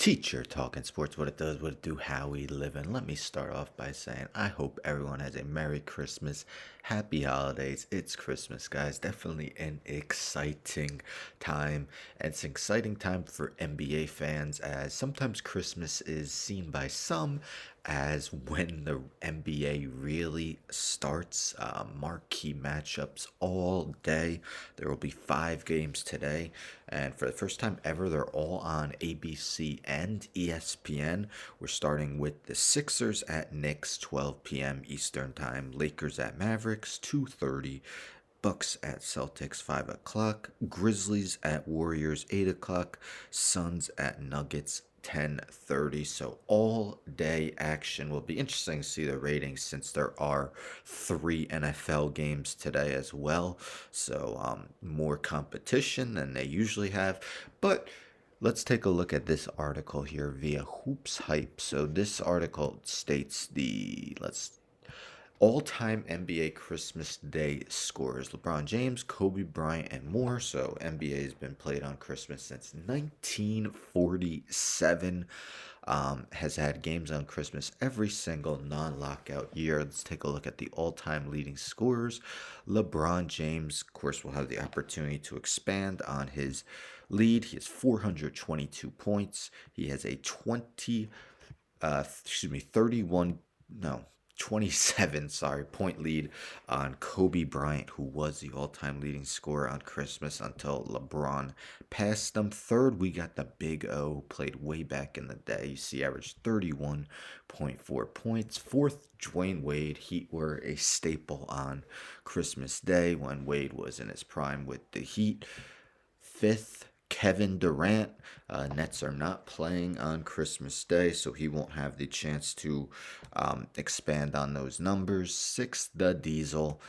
Teacher talking sports, what it does, what it do, how we live. And let me start off by saying I hope everyone has a Merry Christmas, Happy Holidays. It's Christmas, guys. Definitely an exciting time. And it's an exciting time for NBA fans, as sometimes Christmas is seen by some as when the NBA really starts. Marquee matchups all day. There will be 5 games today, and for the first time ever, they're all on ABC and ESPN. We're starting with the Sixers at Knicks, 12 p.m. Eastern Time. Lakers at Mavericks, 2:30. Bucks at Celtics, 5 o'clock. Grizzlies at Warriors, 8 o'clock. Suns at Nuggets, 10:30. So all day action. Will be interesting to see the ratings since there are 3 NFL games today as well. So more competition than they usually have. But let's take a look at this article here via HoopsHype. So this article states the let's all-time NBA Christmas Day scores: LeBron James, Kobe Bryant, and more. So NBA has been played on Christmas since 1947. Has had games on Christmas every single non-lockout year. Let's take a look at the all-time leading scorers. LeBron James, of course, will have the opportunity to expand on his lead. He has 422 points. He has a 31, no, 27, point lead on Kobe Bryant, who was the all-time leading scorer on Christmas until LeBron passed him. Third, we got the Big O, played way back in the day. You see, averaged 31.4 points. Fourth, Dwayne Wade. Heat were a staple on Christmas Day when Wade was in his prime with the Heat. Fifth, Kevin Durant. Nets are not playing on Christmas Day, so he won't have the chance to expand on those numbers. Sixth, the Diesel.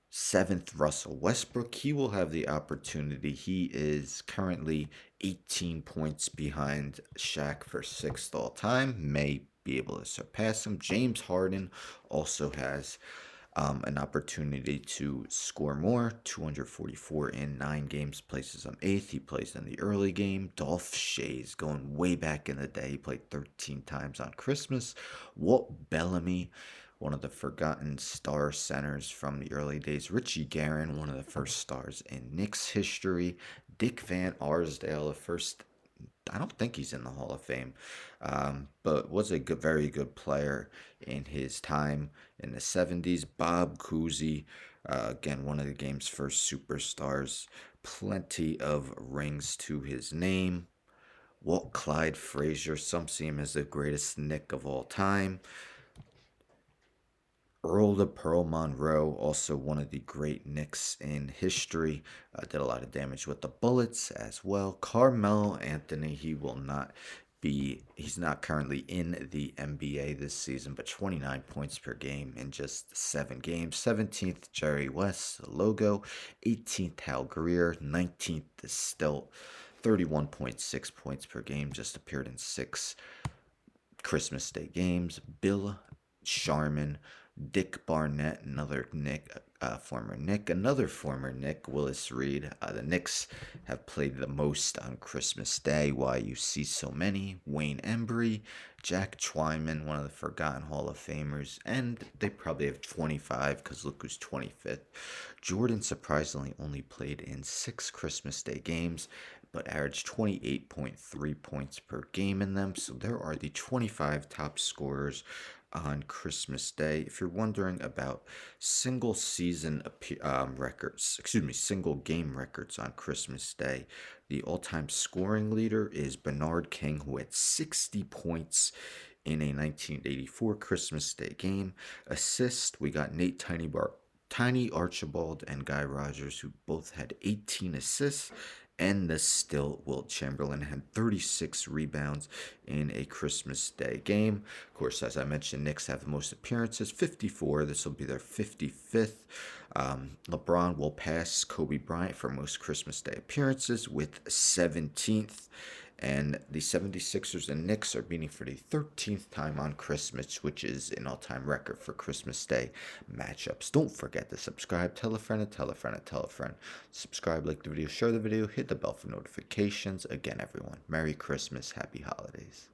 Seventh, Russell Westbrook. He will have the opportunity. He is currently 18 points behind Shaq for sixth all time. May be able to surpass him. James Harden also has an opportunity to score more. 244 in 9 games, places him eighth. He plays in the early game. Dolph Shays, going way back in the day, he played 13 times on Christmas. Walt Bellamy, one of the forgotten star centers from the early days. Richie Guerin, one of the first stars in Knicks history. Dick Van Arsdale, the first, I don't think he's in the Hall of Fame, but was a very good player in his time in the 70s. Bob Cousy, again, one of the game's first superstars. Plenty of rings to his name. Walt Clyde Frazier, some see him as the greatest Knick of all time. Earl the Pearl Monroe, also one of the great Knicks in history, did a lot of damage with the Bullets as well. Carmelo Anthony, he's not currently in the NBA this season, but 29 points per game in just 7 games. 17th, Jerry West, the logo. 18th, Hal Greer. 19th, is still 31.6 points per game, just appeared in 6 Christmas Day games. Bill Sharman, Dick Barnett, another Knick, former Knick, another former Knick, Willis Reed. The Knicks have played the most on Christmas Day. Why you see so many? Wayne Embry, Jack Twyman, one of the forgotten Hall of Famers, and they probably have 25 because look who's 25th. Jordan surprisingly only played in 6 Christmas Day games, but averaged 28.3 points per game in them. So there are the 25 top scorers on Christmas Day. If you're wondering about single game records on Christmas Day, the all-time scoring leader is Bernard King, who had 60 points in a 1984 Christmas Day game. Assist, we got Tiny Archibald and Guy Rogers, who both had 18 assists, and the still Wilt Chamberlain had 36 rebounds in a Christmas Day game. Of course, as I mentioned, Knicks have the most appearances, 54. This will be their 55th. LeBron will pass Kobe Bryant for most Christmas Day appearances with 17th. And the 76ers and Knicks are meeting for the 13th time on Christmas, which is an all-time record for Christmas Day matchups. Don't forget to subscribe, tell a friend, and tell a friend, and tell a friend. Subscribe, like the video, share the video, hit the bell for notifications. Again, everyone, Merry Christmas, Happy Holidays.